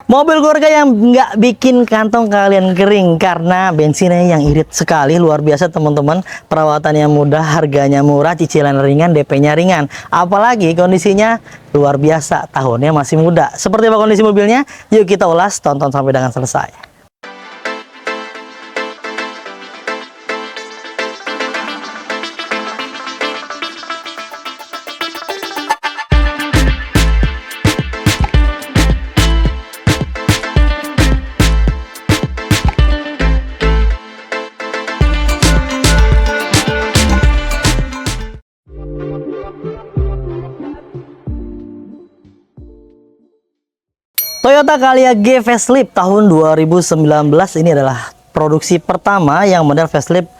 Mobil keluarga yang nggak bikin kantong kalian kering karena bensinnya yang irit sekali, luar biasa teman-teman. Perawatannya mudah, harganya murah, cicilan ringan, DP-nya ringan. Apalagi kondisinya luar biasa, tahunnya masih muda. Seperti apa kondisi mobilnya? Yuk kita ulas, tonton sampai dengan selesai. Toyota Calya G Facelift tahun 2019 ini adalah produksi pertama yang model facelift.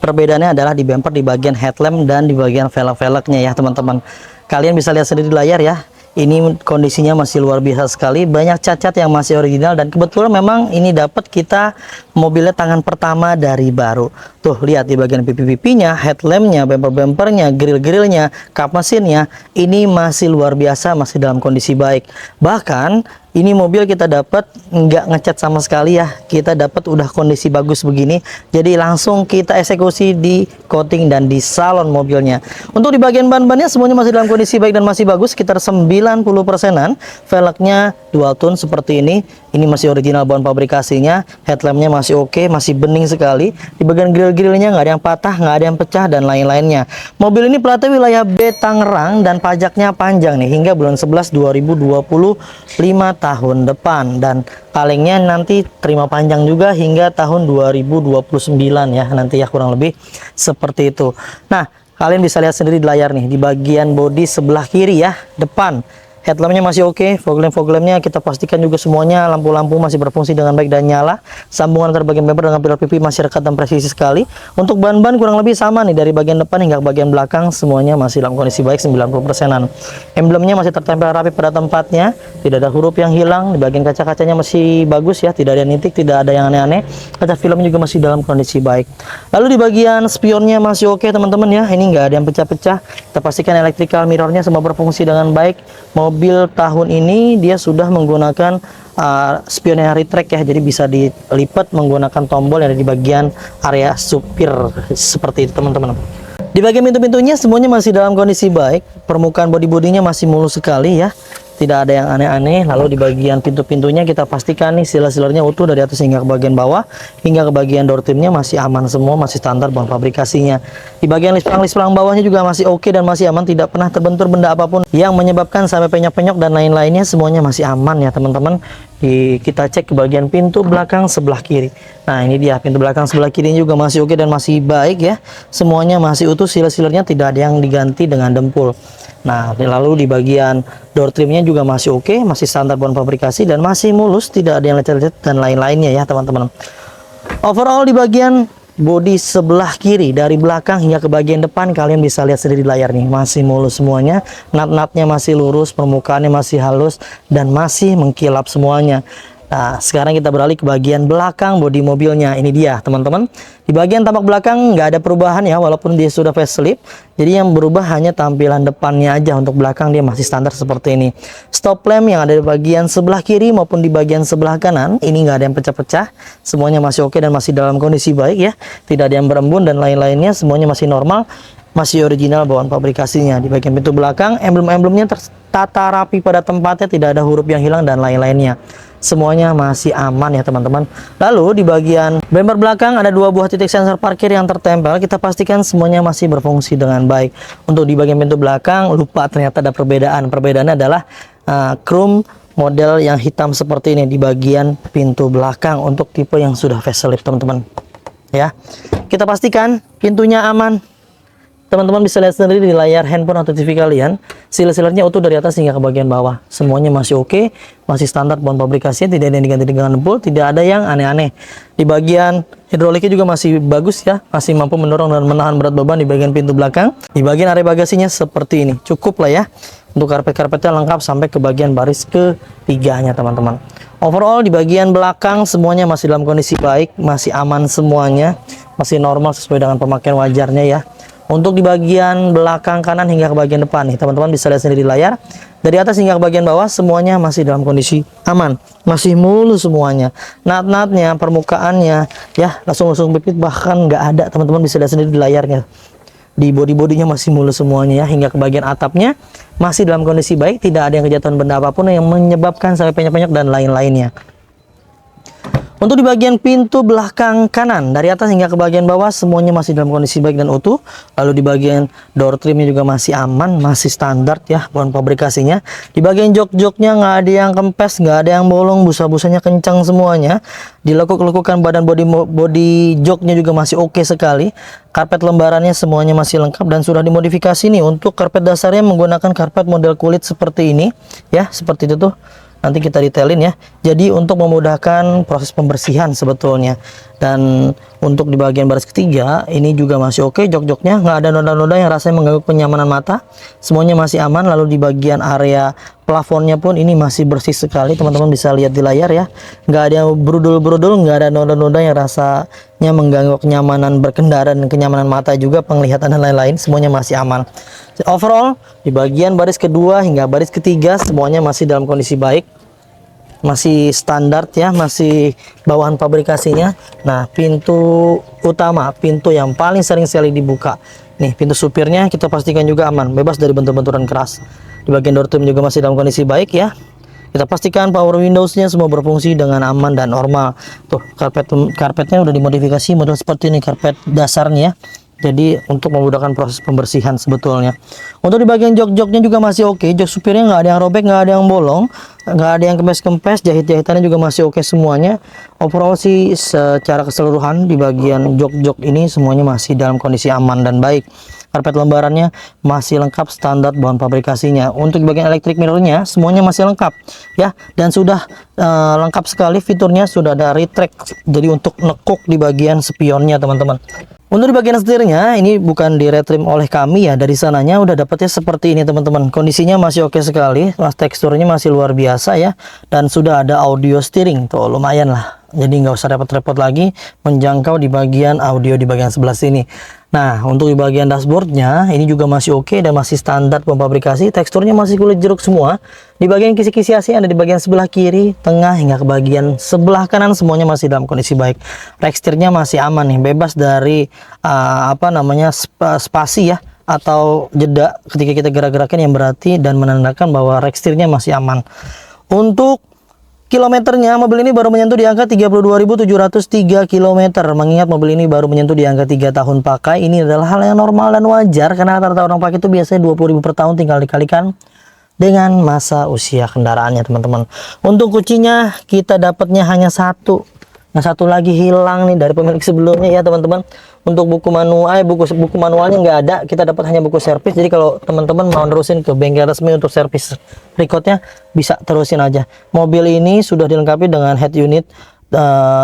Perbedaannya adalah di bumper, di bagian headlamp, dan di bagian velg-velgnya ya teman-teman. Kalian bisa lihat sendiri di layar ya. Ini kondisinya masih luar biasa sekali, banyak cacat yang masih original, dan kebetulan memang ini dapat kita mobilnya tangan pertama dari baru. Tuh lihat di bagian pipi-pipinya, headlampnya, bumper-bumpernya, grill-grillnya, kap mesinnya, ini masih luar biasa, masih dalam kondisi baik. Bahkan ini mobil kita dapat nggak ngecat sama sekali ya, kita dapat udah kondisi bagus begini, jadi langsung kita eksekusi di coating dan di salon mobilnya. Untuk di bagian ban-bannya semuanya masih dalam kondisi baik dan masih bagus, sekitar 90%-an. Velgnya dual tone seperti ini masih original bahan pabrikasinya. Headlampnya masih oke, masih bening sekali. Di bagian grill-grillnya nggak ada yang patah, nggak ada yang pecah, dan lain-lainnya. Mobil ini platnya wilayah B Tangerang dan pajaknya panjang nih hingga bulan 11 2025 tahun depan, dan kalengnya nanti terima panjang juga hingga tahun 2029 ya, nanti ya, kurang lebih seperti itu. Nah, kalian bisa lihat sendiri di layar nih, di bagian bodi sebelah kiri ya, depan headlampnya masih oke, fog lampnya kita pastikan juga semuanya lampu-lampu masih berfungsi dengan baik dan nyala. Sambungan antar bagian bumper dengan pilar pipi masih rekat dan presisi sekali. Untuk ban-ban kurang lebih sama nih, dari bagian depan hingga bagian belakang semuanya masih dalam kondisi baik 90%-an. Emblemnya masih tertempel rapi pada tempatnya, tidak ada huruf yang hilang. Di bagian kaca-kacanya masih bagus ya, tidak ada nitik, tidak ada yang aneh-aneh. Kaca film juga masih dalam kondisi baik. Lalu di bagian spionnya masih oke teman-teman ya, ini nggak ada yang pecah-pecah. Kita pastikan electrical mirrornya semua berfungsi dengan baik. Mobil tahun ini dia sudah menggunakan spion yang retract ya, jadi bisa dilipat menggunakan tombol yang ada di bagian area supir seperti itu teman-teman. Di bagian pintu-pintunya semuanya masih dalam kondisi baik, permukaan bodi-bodinya masih mulus sekali ya, tidak ada yang aneh-aneh. Lalu di bagian pintu-pintunya kita pastikan nih sila-silanya utuh dari atas hingga ke bagian bawah, hingga ke bagian door trimnya masih aman semua, masih standar bahan pabrikasinya. Di bagian list-pelang bawahnya juga masih oke dan masih aman, tidak pernah terbentur benda apapun yang menyebabkan sampai penyok-penyok dan lain-lainnya, semuanya masih aman ya teman-teman. Kita cek ke bagian pintu belakang sebelah kiri. Nah ini dia, pintu belakang sebelah kiri juga masih oke dan masih baik ya, semuanya masih utuh, sila-silanya tidak ada yang diganti dengan dempul. Nah lalu di bagian door trimnya juga masih oke, masih standar bahan pabrikasi dan masih mulus, tidak ada yang lecet-lecet dan lain-lainnya ya teman-teman. Overall di bagian bodi sebelah kiri dari belakang hingga ke bagian depan kalian bisa lihat sendiri di layar nih, masih mulus semuanya, nat-natnya masih lurus, permukaannya masih halus dan masih mengkilap semuanya. Nah sekarang kita beralih ke bagian belakang bodi mobilnya. Ini dia teman-teman, di bagian tampak belakang nggak ada perubahan ya, walaupun dia sudah facelift. Jadi yang berubah hanya tampilan depannya aja, untuk belakang dia masih standar seperti ini. Stop lamp yang ada di bagian sebelah kiri maupun di bagian sebelah kanan ini nggak ada yang pecah-pecah, semuanya masih oke dan masih dalam kondisi baik ya, tidak ada yang berembun dan lain-lainnya, semuanya masih normal, masih original bawaan pabrikasinya. Di bagian pintu belakang emblem-emblemnya tertata rapi pada tempatnya, tidak ada huruf yang hilang dan lain-lainnya, semuanya masih aman ya teman-teman. Lalu di bagian bumper belakang ada dua buah titik sensor parkir yang tertempel, kita pastikan semuanya masih berfungsi dengan baik. Untuk di bagian pintu belakang lupa, ternyata ada perbedaannya adalah chrome model yang hitam seperti ini di bagian pintu belakang untuk tipe yang sudah facelift teman-teman ya. Kita pastikan pintunya aman. Teman-teman bisa lihat sendiri di layar handphone atau TV kalian, sila-silanya utuh dari atas hingga ke bagian bawah. Semuanya masih oke, masih standar bahan pabrikasinya, tidak ada yang diganti dengan dempul, tidak ada yang aneh-aneh. Di bagian hidroliknya juga masih bagus ya, masih mampu mendorong dan menahan berat beban di bagian pintu belakang. Di bagian area bagasinya seperti ini, cukup lah ya. Untuk karpet-karpetnya lengkap sampai ke bagian baris ketiganya teman-teman. Overall di bagian belakang semuanya masih dalam kondisi baik, masih aman semuanya, masih normal sesuai dengan pemakaian wajarnya ya. Untuk di bagian belakang kanan hingga ke bagian depan nih, teman-teman bisa lihat sendiri di layar. Dari atas hingga ke bagian bawah semuanya masih dalam kondisi aman, masih mulus semuanya. Nat-natnya, permukaannya, ya langsung pipit bahkan nggak ada, teman-teman bisa lihat sendiri di layarnya. Di bodi-bodinya masih mulus semuanya ya, hingga ke bagian atapnya masih dalam kondisi baik, tidak ada yang kejatuhan benda apapun yang menyebabkan sampai penyok-penyok dan lain-lainnya. Untuk di bagian pintu belakang kanan dari atas hingga ke bagian bawah semuanya masih dalam kondisi baik dan utuh. Lalu di bagian door trimnya juga masih aman, masih standar ya bahan pabrikasinya. Di bagian jok-joknya nggak ada yang kempes, nggak ada yang bolong, busa-busanya kencang semuanya. Dilekuk-lekukan badan bodi joknya juga masih oke sekali. Karpet lembarannya semuanya masih lengkap dan sudah dimodifikasi nih. Untuk karpet dasarnya menggunakan karpet model kulit seperti ini ya, seperti itu tuh. Nanti kita detailin ya. Jadi untuk memudahkan proses pembersihan sebetulnya. Dan untuk di bagian baris ketiga ini juga masih oke, jok-joknya nggak ada noda-noda yang rasanya mengganggu kenyamanan mata. Semuanya masih aman. Lalu di bagian area plafonnya pun ini masih bersih sekali, teman-teman bisa lihat di layar ya. Nggak ada yang berudul-berudul, nggak ada noda-noda yang rasanya mengganggu kenyamanan berkendara dan kenyamanan mata juga, penglihatan dan lain-lain. Semuanya masih aman. Overall di bagian baris kedua hingga baris ketiga semuanya masih dalam kondisi baik, masih standar ya, masih bawahan pabrikasinya. Nah, pintu utama, pintu yang paling sering sekali dibuka nih, pintu supirnya kita pastikan juga aman, bebas dari benturan-benturan keras. Di bagian door trim juga masih dalam kondisi baik ya. Kita pastikan power windowsnya semua berfungsi dengan aman dan normal. Tuh, karpetnya udah dimodifikasi model seperti ini, karpet dasarnya ya. Jadi untuk memudahkan proses pembersihan sebetulnya. Untuk di bagian jok-joknya juga masih oke. Jok supirnya nggak ada yang robek, nggak ada yang bolong, nggak ada yang kempes-kempes. Jahit-jahitannya juga masih oke semuanya. Overall sih secara keseluruhan di bagian jok-jok ini semuanya masih dalam kondisi aman dan baik. Karpet lembarannya masih lengkap standar bahan pabrikasinya. Untuk bagian electric mirrornya semuanya masih lengkap ya, dan sudah lengkap sekali fiturnya, sudah ada retract. Jadi untuk nekuk di bagian spionnya teman-teman. Untuk di bagian setirnya ini bukan di retrim oleh kami ya, dari sananya udah dapetnya seperti ini teman-teman. Kondisinya masih oke sekali, teksturnya masih luar biasa ya, dan sudah ada audio steering tuh, lumayan lah. Jadi nggak usah repot-repot lagi menjangkau di bagian audio di bagian sebelah sini. Nah, untuk di bagian dashboardnya ini juga masih oke dan masih standar pemabrikasi. Teksturnya masih kulit jeruk semua. Di bagian kisi-kisi AC ada di bagian sebelah kiri, tengah hingga ke bagian sebelah kanan semuanya masih dalam kondisi baik. Teksturnya masih aman nih, bebas dari spasi ya atau jeda ketika kita gerak-gerakan yang berarti dan menandakan bahwa teksturnya masih aman. Untuk kilometernya mobil ini baru menyentuh di angka 32.703 km. Mengingat mobil ini baru menyentuh di angka 3 tahun pakai, ini adalah hal yang normal dan wajar karena rata-rata orang pakai itu biasanya 20.000 per tahun, tinggal dikalikan dengan masa usia kendaraannya teman-teman. Untuk kuncinya kita dapatnya hanya satu. Nah, satu lagi hilang nih dari pemilik sebelumnya ya teman-teman. Untuk buku manual, buku manualnya nggak ada, kita dapat hanya buku servis. Jadi kalau teman-teman mau terusin ke bengkel resmi untuk servis recordnya, bisa terusin aja. Mobil ini sudah dilengkapi dengan head unit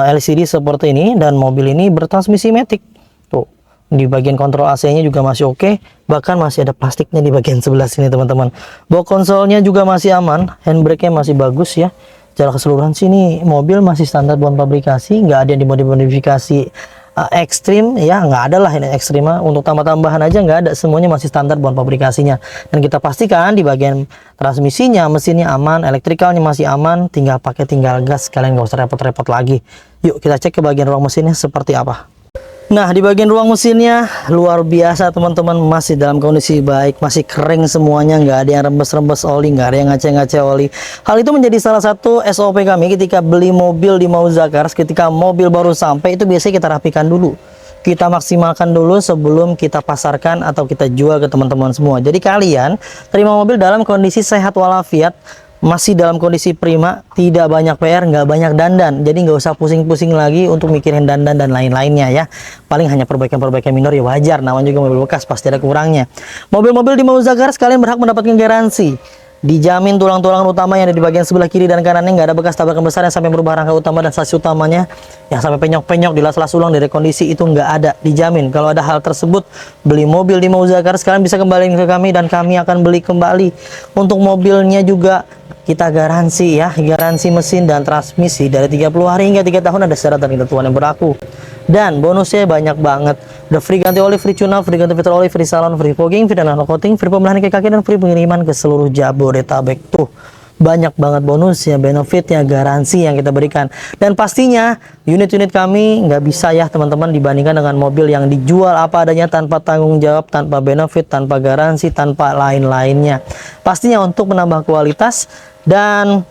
LCD seperti ini, dan mobil ini bertransmisi matic. Tuh, di bagian kontrol AC-nya juga masih oke, bahkan masih ada plastiknya di bagian sebelah sini teman-teman. Box konsolnya juga masih aman, handbrake-nya masih bagus ya. Secara keseluruhan sini mobil masih standar bahan pabrikasi, nggak ada yang dimodifikasi ekstrim ya, nggak ada lah ini ekstrim. Untuk tambah-tambahan aja nggak ada, semuanya masih standar bahan pabrikasinya. Dan kita pastikan di bagian transmisinya, mesinnya aman, elektrikalnya masih aman, tinggal gas, kalian nggak usah repot-repot lagi. Yuk kita cek ke bagian ruang mesinnya seperti apa. Nah, di bagian ruang mesinnya luar biasa teman-teman, masih dalam kondisi baik, masih kering semuanya, nggak ada yang rembes-rembes oli, nggak ada yang ngaceng-ngaceng oli. Hal itu menjadi salah satu SOP kami ketika beli mobil di Mauzakars. Ketika mobil baru sampai itu biasanya kita rapikan dulu, kita maksimalkan dulu sebelum kita pasarkan atau kita jual ke teman-teman semua. Jadi kalian terima mobil dalam kondisi sehat walafiat, masih dalam kondisi prima, tidak banyak PR, nggak banyak dandan. Jadi nggak usah pusing-pusing lagi untuk mikirin dandan dan lain-lainnya ya. Paling hanya perbaikan-perbaikan minor ya, wajar, namanya juga mobil bekas, pasti ada kurangnya. Mobil-mobil di Mauzakars kalian berhak mendapatkan garansi. Dijamin tulang-tulang utama yang ada di bagian sebelah kiri dan kanannya nggak ada bekas tabrakan besar yang sampai merubah rangka utama dan sasis utamanya, yang sampai penyok-penyok di las-las ulang dari kondisi itu nggak ada, dijamin. Kalau ada hal tersebut, beli mobil di Mauzakars kalian bisa kembaliin ke kami dan kami akan beli kembali. Untuk mobilnya juga kita garansi ya, garansi mesin dan transmisi dari 30 hari hingga 3 tahun, ada syarat dan ketentuan yang berlaku. Dan bonusnya banyak banget. Udah free ganti oli, free tune up, free ganti filter oli, free salon, free fogging, free nano coating, free pembelahan kaki dan free pengiriman ke seluruh Jabodetabek. Tuh, banyak banget bonusnya, benefitnya, garansi yang kita berikan. Dan pastinya unit-unit kami nggak bisa ya teman-teman dibandingkan dengan mobil yang dijual apa adanya, tanpa tanggung jawab, tanpa benefit, tanpa garansi, tanpa lain-lainnya. Pastinya untuk menambah kualitas dan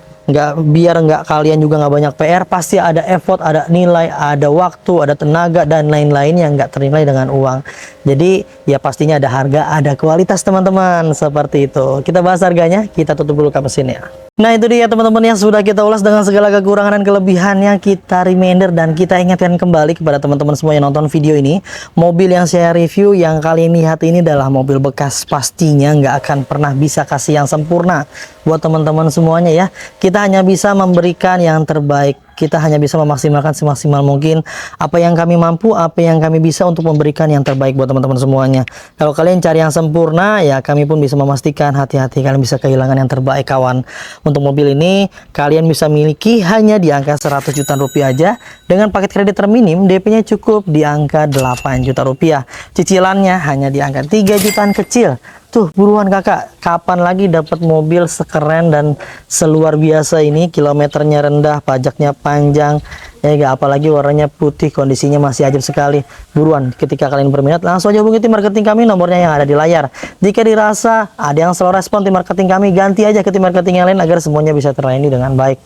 biar nggak kalian juga nggak banyak PR, pasti ada effort, ada nilai, ada waktu, ada tenaga dan lain-lain yang nggak ternilai dengan uang. Jadi ya pastinya ada harga, ada kualitas teman-teman, seperti itu. Kita bahas harganya, kita tutup dulu mesinnya. Nah itu dia teman-teman yang sudah kita ulas dengan segala kekurangan dan kelebihannya, kita reminder dan kita ingatkan kembali kepada teman-teman semua yang nonton video ini. Mobil yang saya review yang kalian lihat ini adalah mobil bekas, pastinya nggak akan pernah bisa kasih yang sempurna buat teman-teman semuanya ya. Kita hanya bisa memberikan yang terbaik, kita hanya bisa memaksimalkan semaksimal mungkin apa yang kami mampu, apa yang kami bisa untuk memberikan yang terbaik buat teman-teman semuanya. Kalau kalian cari yang sempurna ya kami pun bisa memastikan, hati-hati kalian bisa kehilangan yang terbaik kawan. Untuk mobil ini kalian bisa miliki hanya di angka 100 juta rupiah aja dengan paket kredit terminim, DP-nya cukup di angka 8 juta rupiah. Cicilannya hanya di angka 3 jutaan kecil. Tuh buruan kakak, kapan lagi dapat mobil sekeren dan seluar biasa ini, kilometernya rendah, pajaknya panjang, ya gak, apalagi warnanya putih, kondisinya masih ajaib sekali. Buruan, ketika kalian berminat langsung aja hubungi tim marketing kami, nomornya yang ada di layar. Jika dirasa ada yang slow respon tim marketing kami, ganti aja ke tim marketing yang lain agar semuanya bisa terlayani dengan baik.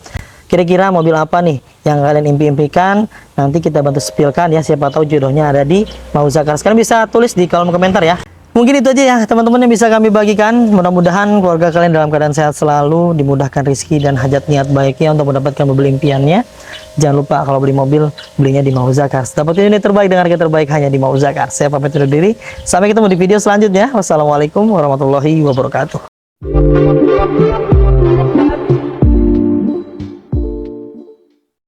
Kira-kira mobil apa nih yang kalian impi-impikan? Nanti kita bantu sepilkan ya, siapa tahu jodohnya ada di Mauzakar. Kalian bisa tulis di kolom komentar ya. Mungkin itu aja ya teman-teman yang bisa kami bagikan. Mudah-mudahan keluarga kalian dalam keadaan sehat selalu, dimudahkan rezeki dan hajat niat baiknya untuk mendapatkan mobil impiannya. Jangan lupa kalau beli mobil, belinya di Mauzakar. Dapatin unit terbaik dengan harga terbaik hanya di Mauzakar. Saya pamit undur diri. Sampai ketemu di video selanjutnya. Wassalamualaikum warahmatullahi wabarakatuh.